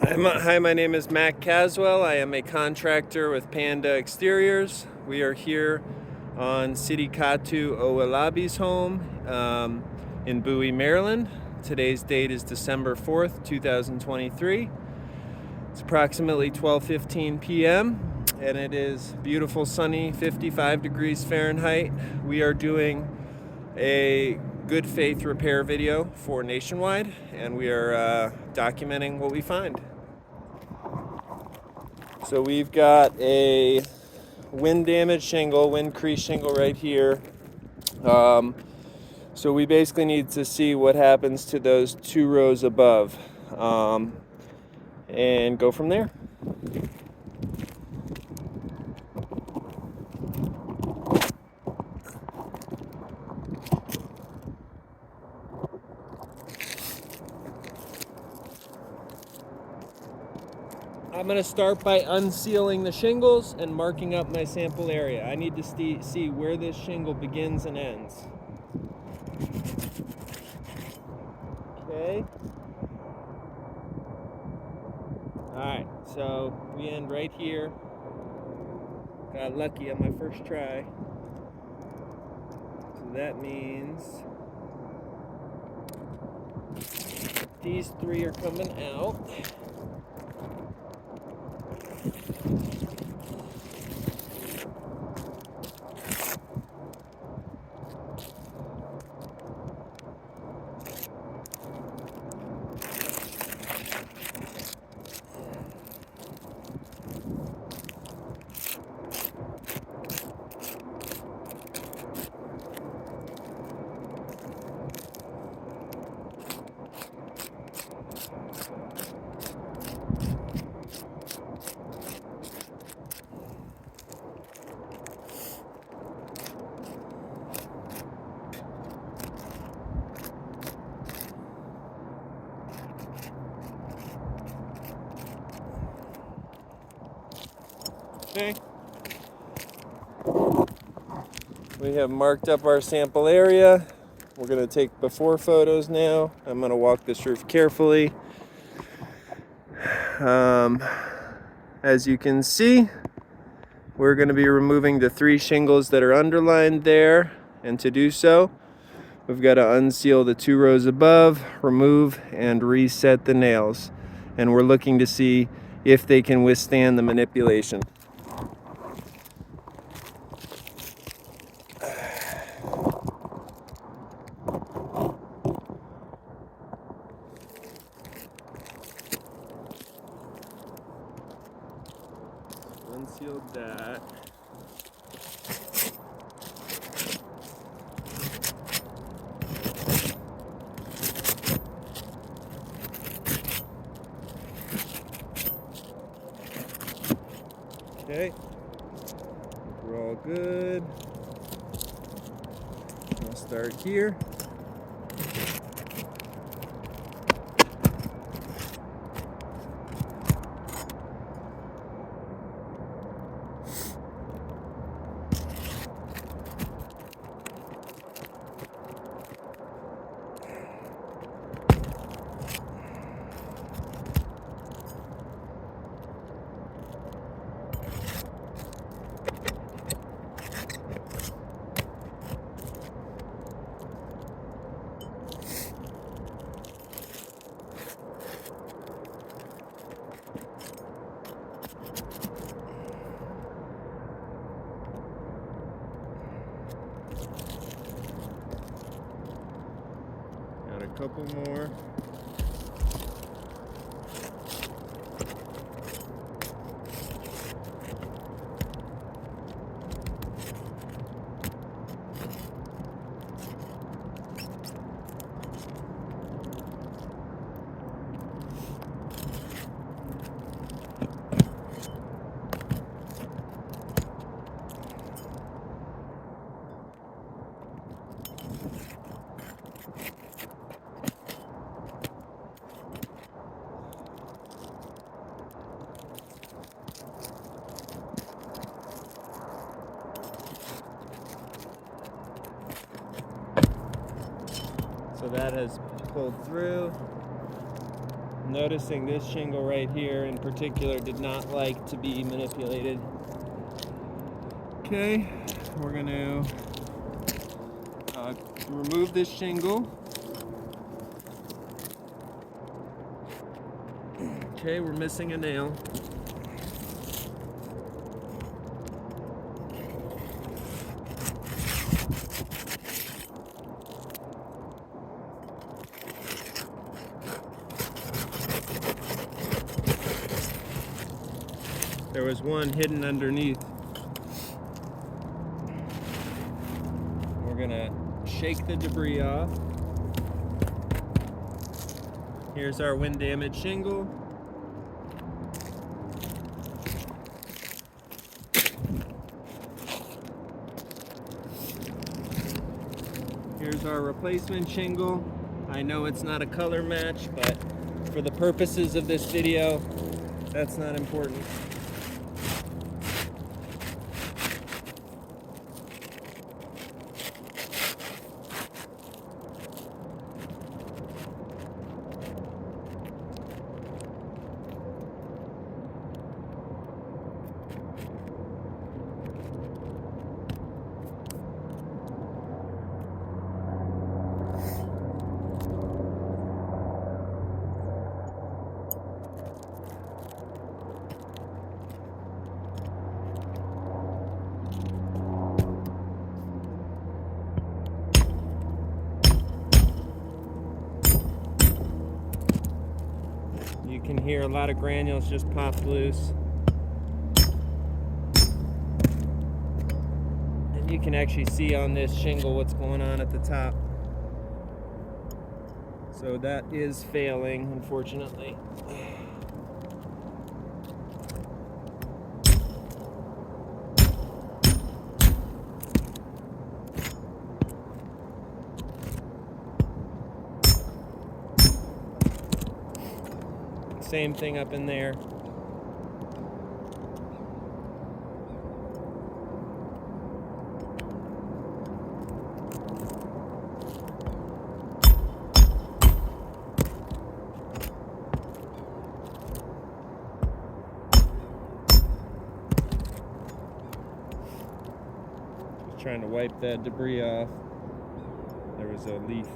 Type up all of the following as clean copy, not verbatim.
Hi, my name is Matt Caswell. I am a contractor with Panda Exteriors. We are here on Sitikatu Owilabi's home in Bowie, Maryland. Today's date is December 4th, 2023. It's approximately 12:15 p.m. and it is beautiful, sunny, 55 degrees Fahrenheit. We are doing a good faith repair video for Nationwide, and we are documenting what we find. So we've got a wind damaged shingle, wind crease shingle right here. So we basically need to see what happens to those two rows above, and go from there. I'm going to start by unsealing the shingles and marking up my sample area. I need to see where this shingle begins and ends. Okay. Alright, so we end right here. Got lucky on my first try. So that means these three are coming out. Okay. We have marked up our sample area. We're going to take before photos now. I'm going to walk this roof carefully. As you can see, we're going to be removing the three shingles that are underlined there. And to do so, we've got to unseal the two rows above, remove and reset the nails. And we're looking to see if they can withstand the manipulation. Unsealed that. Okay, we're all good. I'll start here. Got a couple more. So that has pulled through. Noticing this shingle right here in particular did not like to be manipulated. Okay, we're going to remove this shingle. Okay, we're missing a nail. There was one hidden underneath. We're gonna shake the debris off. Here's our wind damaged shingle. Here's our replacement shingle. I know it's not a color match, but for the purposes of this video, that's not important. You can hear a lot of granules just popped loose. And you can actually see on this shingle what's going on at the top. So that is failing, unfortunately. Same thing up in there. Just trying to wipe that debris off. There was a leaf.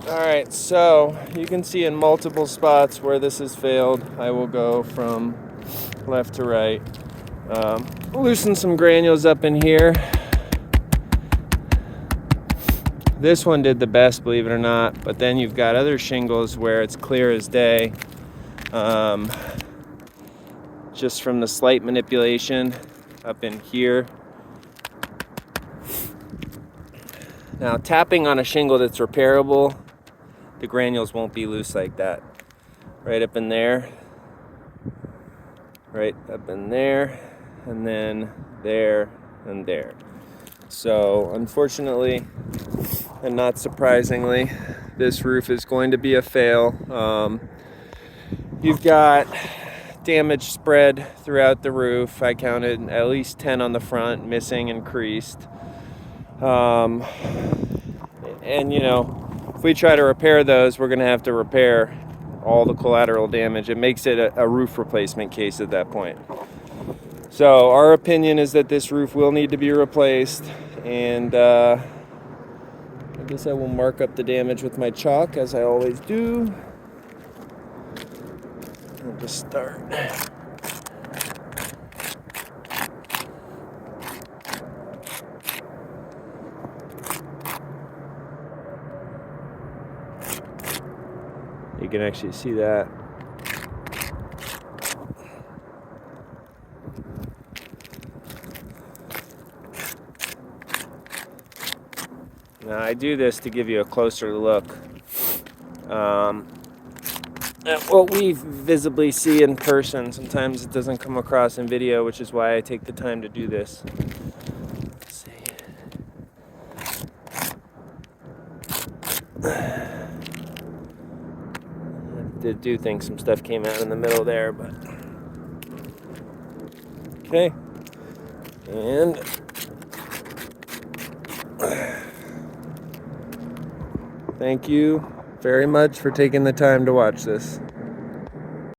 Alright, so you can see in multiple spots where this has failed. I will go from left to right. Loosen some granules up in here. This one did the best, believe it or not, but then you've got other shingles where it's clear as day. Just from the slight manipulation up in here. Now, tapping on a shingle that's repairable, the granules won't be loose like that. Right up in there, right up in there, and then there and there. So, unfortunately, and not surprisingly, this roof is going to be a fail. You've got damage spread throughout the roof. I counted at least 10 on the front, missing and creased. And you know, if we try to repair those, we're going to have to repair all the collateral damage. It makes it a roof replacement case at that point. So our opinion is that this roof will need to be replaced, and I guess I will mark up the damage with my chalk, as I always do. I'll just start. You can actually see that. Now I do this to give you a closer look at what we visibly see in person. Sometimes it doesn't come across in video, which is why I take the time to do this. Let's see. I do think some stuff came out in the middle there, but okay. And thank you very much for taking the time to watch this.